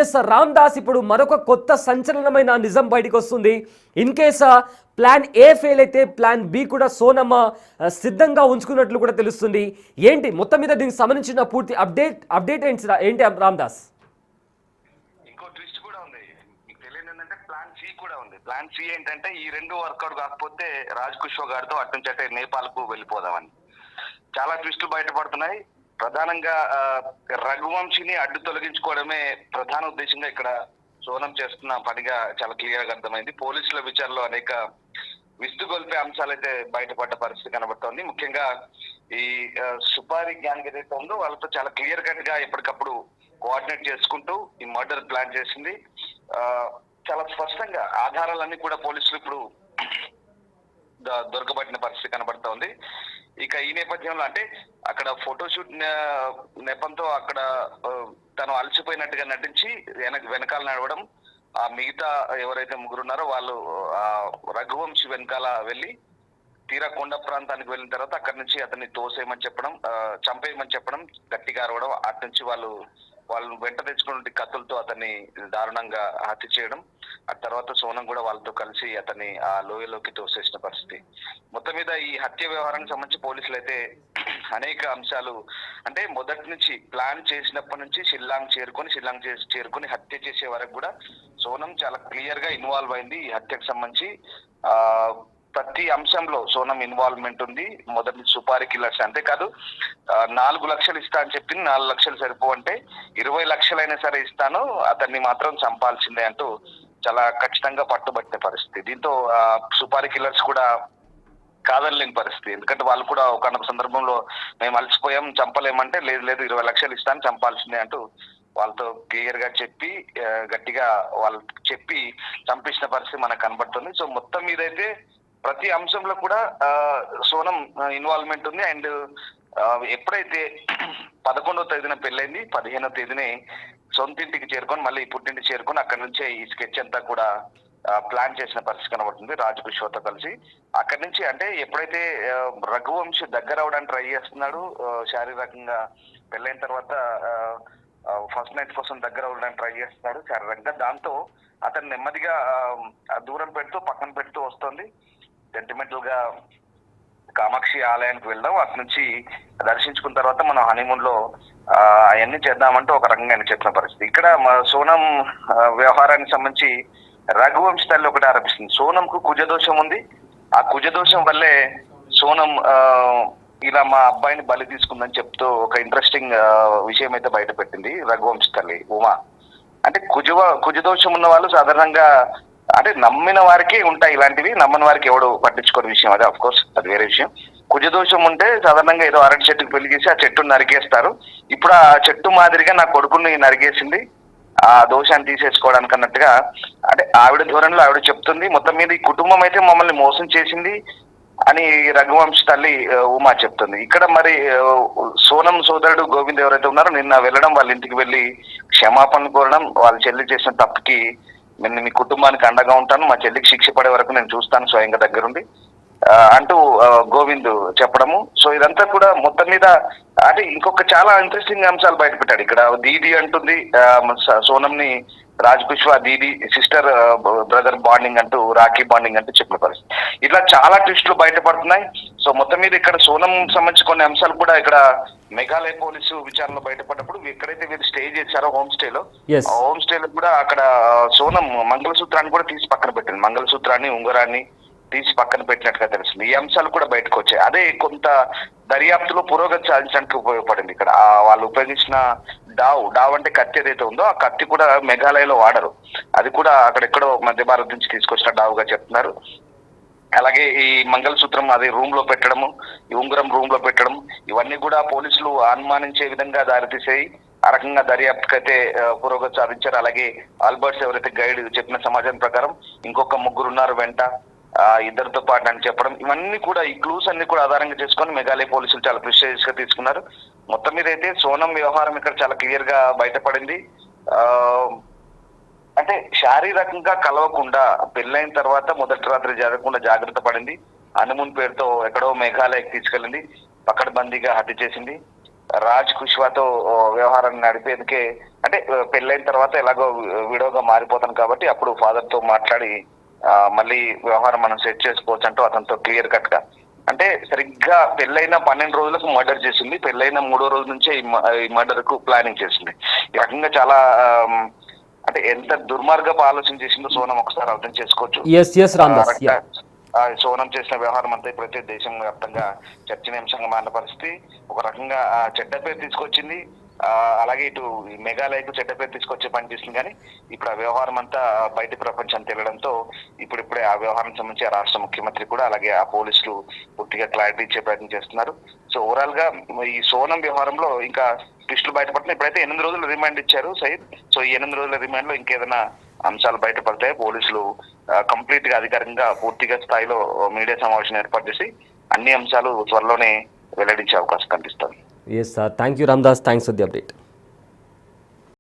Yes Ram Das ఇప్పుడు మరొక కొత్త సంచలనమైన నిజం బయటకు వస్తుంది. In case plan A fail అయితే ప్లాన్ బి కూడా సోనమ్మ సిద్ధంగా ఉంచుకున్నట్లు కూడా తెలుస్తుంది. ఏంటి మొత్తం మీద దీనికి సంబంధించిన పూర్తి అప్డేట్ ఏంటి రామ్ దాస్? ఇంకో ట్విస్ట్ కూడా ఉంది, మీకు తెలియదు ఏంటంటే ప్లాన్ సి కూడా ఉంది. ప్లాన్ సి ఏంటంటే ఈ రెండు వర్కౌట్ కాకపోతే రాజ్ కుష్వా గారితో అట్నుంచి నేపాల్కు వెళ్ళిపోదామని. చాలా ట్విస్టులు బయటపడుతున్నాయి. ప్రధానంగా రఘువంశిని అడ్డు తొలగించుకోవడమే ప్రధాన ఉద్దేశంగా ఇక్కడ సోనం చేస్తున్న పనిగా చాలా క్లియర్ గా అర్థమైంది. పోలీసుల విచారణలో అనేక విస్తుగొల్పే అంశాలు అయితే బయటపడ్డ పరిస్థితి కనబడుతోంది. ముఖ్యంగా ఈ సుపారీ గ్యాంగ్ ఏదైతే ఉందో వాళ్ళతో చాలా క్లియర్ కట్ గా ఎప్పటికప్పుడు కోఆర్డినేట్ చేసుకుంటూ ఈ మర్డర్ ప్లాన్ చేసింది. చాలా స్పష్టంగా ఆధారాలన్నీ కూడా పోలీసులు ఇప్పుడు దొరకబడిన పరిస్థితి కనబడుతోంది. ఇక ఈ నేపథ్యంలో అంటే అక్కడ ఫోటోషూట్ నెపంతో అక్కడ తను అలసిపోయినట్టుగా నటించి వెనకాల నడవడం, ఆ మిగతా ఎవరైతే ముగ్గురున్నారో వాళ్ళు రఘువంశి వెనకాల వెళ్ళి తీరా కొండ ప్రాంతానికి వెళ్ళిన తర్వాత అక్కడి నుంచి అతన్ని తోసేయమని చెప్పడం, చంపేయమని చెప్పడం, గట్టిగా అరవడం, అటు నుంచి వాళ్ళు వెంట తెచ్చుకున్న కత్తులతో అతన్ని దారుణంగా హత్య చేయడం, ఆ తర్వాత సోనం కూడా వాళ్ళతో కలిసి అతన్ని ఆ లోయలోకి తోసేసిన పరిస్థితి. మొత్తం మీద ఈ హత్య వ్యవహారానికి సంబంధించి పోలీసులు అయితే అనేక అంశాలు అంటే మొదటి నుంచి ప్లాన్ చేసినప్పటి నుంచి షిల్లాంగ్ చేరుకొని హత్య చేసే వరకు కూడా సోనం చాలా క్లియర్ గా ఇన్వాల్వ్ అయింది. ఈ హత్యకు సంబంధించి ప్రతి అంశంలో సోనం ఇన్వాల్వ్మెంట్ ఉంది. మొదటి సుపారీ కిల్లర్స్ అంతేకాదు 4 లక్షలు ఇస్తా అని చెప్పింది, 4 లక్షలు సరిపోవంటే 20 లక్షలైనా సరే ఇస్తాను, అతన్ని మాత్రం చంపాల్సిందే అంటూ చాలా ఖచ్చితంగా పట్టుబట్టిన పరిస్థితి. దీంతో సుపారీ కిల్లర్స్ కూడా కాదనలేని పరిస్థితి. ఎందుకంటే వాళ్ళు కూడా ఒకనొక సందర్భంలో మేము అలసిపోయాం చంపలేమంటే లేదు 20 లక్షలు ఇస్తాను చంపాల్సిందే అంటూ వాళ్ళతో క్లియర్ గా చెప్పి గట్టిగా వాళ్ళు చెప్పి చంపించిన పరిస్థితి మనకు కనబడుతుంది. సో మొత్తం మీదైతే ప్రతి అంశంలో కూడా సోనం ఇన్వాల్వ్మెంట్ ఉంది. అండ్ ఎప్పుడైతే 11వ తేదీన పెళ్ళైంది, 15వ తేదీనే సొంతింటికి చేరుకొని మళ్ళీ పుట్టింటికి చేరుకొని అక్కడి నుంచే ఈ స్కెచ్ అంతా కూడా ప్లాన్ చేసిన పరిస్థితి కనబడుతుంది రాజ్ కుష్వాతో కలిసి. అక్కడి నుంచి అంటే ఎప్పుడైతే రఘువంశి దగ్గర అవడానికి ట్రై చేస్తున్నాడు, శారీరకంగా పెళ్ళైన తర్వాత ఫస్ట్ నైట్ కోసం దగ్గర అవడానికి ట్రై చేస్తున్నాడు శారీరకంగా, దాంతో అతను నెమ్మదిగా దూరం పెడుతూ పక్కన పెడుతూ వస్తుంది. సెంటిమెంటల్ గా కామాక్షి ఆలయానికి వెళ్దాం, అటు నుంచి దర్శించుకున్న తర్వాత మనం హనీమూన్ లో అవన్నీ చేద్దామంటూ ఒక రకంగా ఆయన చెప్పిన పరిస్థితి. ఇక్కడ సోనం వ్యవహారానికి సంబంధించి రఘువంశి తల్లి ఒకటి ఆరోపిస్తుంది, సోనంకు కుజదోషం ఉంది, ఆ కుజదోషం వల్లే సోనం ఇలా మా అబ్బాయిని బలి తీసుకుందని చెప్తూ ఒక ఇంట్రెస్టింగ్ విషయం అయితే బయట పెట్టింది రఘువంశి తల్లి ఉమా. అంటే కుజదోషం ఉన్న వాళ్ళు సాధారణంగా అంటే నమ్మిన వారికి ఉంటాయి ఇలాంటివి, నమ్మని వారికి ఎవడు పట్టించుకోని విషయం అది, అఫ్ కోర్స్ అది వేరే విషయం. కుజదోషం ఉంటే సాధారణంగా ఏదో అరటి చెట్టుకు పెళ్లి చేసి ఆ చెట్టును నరికేస్తారు. ఇప్పుడు ఆ చెట్టు మాదిరిగా నా కొడుకుని నరికేసింది ఆ దోషాన్ని తీసేసుకోవడానికి అన్నట్టుగా అంటే ఆవిడ ధోరణిలో ఆవిడ చెప్తుంది. మొత్తం మీద ఈ కుటుంబం అయితే మమ్మల్ని మోసం చేసింది అని రఘువంశి తల్లి ఉమా చెప్తుంది. ఇక్కడ మరి సోనం సోదరుడు గోవింద్ ఎవరైతే ఉన్నారో నిన్న వెళ్ళడం, వాళ్ళ ఇంటికి వెళ్ళి క్షమాపణ కోరడం, వాళ్ళ చెల్లి చేసిన తప్పుకి నేను మీ కుటుంబానికి అండగా ఉంటాను, మా చెల్లికి శిక్ష పడే వరకు నేను చూస్తాను స్వయంగా దగ్గరుండి అంటూ గోవింద్ చెప్పడము. సో ఇదంతా కూడా మొత్తం మీద అంటే ఇంకొక చాలా ఇంట్రెస్టింగ్ అంశాలు బయట పెట్టాడు. ఇక్కడ దీది అంటుంది సోనంని రాజ్ కుష్వా దీది సిస్టర్ బ్రదర్ బాండింగ్ అంటూ, రాఖీ బాండింగ్ అంటూ చెప్పిన పరిస్థితి. ఇట్లా చాలా ట్విస్టులు బయటపడుతున్నాయి. సో మొత్తం మీద ఇక్కడ సోనం సంబంధించి కొన్ని అంశాలు కూడా ఇక్కడ మేఘాలయ పోలీసు విచారణలో బయటపడ్డప్పుడు ఎక్కడైతే వీళ్ళు స్టే చేశారో హోమ్ స్టేలో కూడా అక్కడ సోనం మంగళసూత్రాన్ని కూడా తీసి పక్కన పెట్టింది, మంగళసూత్రాన్ని ఉంగరాన్ని తీసి పక్కన పెట్టినట్టుగా తెలిసింది. ఈ అంశాలు కూడా బయటకు వచ్చాయి. అదే కొంత దర్యాప్తులో పురోగతి సాధించడానికి ఉపయోగపడింది. ఇక్కడ వాళ్ళు ఉపయోగించిన డావ్ అంటే కత్తి ఏదైతే ఉందో ఆ కత్తి కూడా మేఘాలయలో వాడరు, అది కూడా అక్కడెక్కడో మధ్య భారత్ నుంచి తీసుకొచ్చిన డావుగా చెప్తున్నారు. అలాగే ఈ మంగళసూత్రం అది రూమ్ లో పెట్టడము, ఈ ఉంగరం రూమ్ లో పెట్టడం, ఇవన్నీ కూడా పోలీసులు అనుమానించే విధంగా దారితీసాయి. ఆ రకంగా దర్యాప్తుకి అయితే పురోగతి సాధించారు. అలాగే ఆల్బర్ట్స్ ఎవరైతే గైడ్ చెప్పిన సమాచారం ప్రకారం ఇంకొక 3 ఉన్నారు వెంట, ఇద్దరితో పాటు అని చెప్పడం, ఇవన్నీ కూడా ఈ క్లూస్ అన్ని కూడా ఆధారంగా చేసుకొని మేఘాలయ పోలీసులు చాలా ప్రిస్టేజియస్ గా తీసుకున్నారు. మొత్తం మీద అయితే సోనం వ్యవహారం ఇక్కడ చాలా క్లియర్ గా బయటపడింది. అంటే శారీరకంగా కలవకుండా పెళ్ళైన తర్వాత మొదటి రాత్రి జరగకుండా జాగ్రత్త పడింది. హనీమూన్ పేరుతో ఎక్కడో మేఘాలయకి తీసుకెళ్ళింది, పకడ్బందీగా హత్య చేసింది. రాజ్ కుష్వాతో వ్యవహారాన్ని నడిపేందుకే, అంటే పెళ్ళైన తర్వాత ఎలాగో విడోగా మారిపోతాను కాబట్టి అప్పుడు ఫాదర్ తో మాట్లాడి మళ్ళీ వ్యవహారం మనం సెట్ చేసుకోవచ్చు అంటూ అతనితో క్లియర్ కట్ గా, అంటే సరిగ్గా పెళ్ళైన 12 రోజులకు మర్డర్ చేసింది, పెళ్ళైన 3వ రోజు నుంచే ఈ మర్డర్ కు ప్లానింగ్ చేసింది. ఈ రకంగా చాలా అంటే ఎంత దుర్మార్గపు ఆలోచన చేసిందో సోనం ఒకసారి అర్థం చేసుకోవచ్చు. ఎస్ రామ్దాస్. సోనం చేసిన వ్యవహారం అంతా ఇప్పుడైతే దేశం వ్యాప్తంగా చర్చనీయాంశంగా మారిన పరిస్థితి. ఒక రకంగా చెడ్డ పేరు తీసుకొచ్చింది, అలాగే ఇటు మేఘాలయకు చెడ్డ పేరు తీసుకొచ్చే పని చేసింది. కానీ ఇప్పుడు ఆ వ్యవహారం అంతా బయట ప్రపంచాన్ని తెలియడంతో ఇప్పుడిప్పుడే ఆ వ్యవహారం సంబంధించి ఆ రాష్ట్ర ముఖ్యమంత్రి కూడా అలాగే ఆ పోలీసులు పూర్తిగా క్లారిటీ ఇచ్చే ప్రయత్నం చేస్తున్నారు. సో ఓవరాల్ గా ఈ సోనం వ్యవహారంలో ఇంకా ట్విస్టులు బయటపడుతున్నాయి. ఇప్పుడైతే 8 రోజులు రిమాండ్ ఇచ్చారు సయీద్. సో ఈ 8 రోజుల రిమాండ్ లో ఇంకేదైనా అంశాలు బయటపడతాయి. పోలీసులు కంప్లీట్ గా అధికారికంగా పూర్తిగా స్థాయిలో మీడియా సమావేశం ఏర్పాటు చేసి అన్ని అంశాలు త్వరలోనే వెల్లడించే అవకాశం కనిపిస్తుంది. Yes sir, thank you Ramdas, thanks for the update.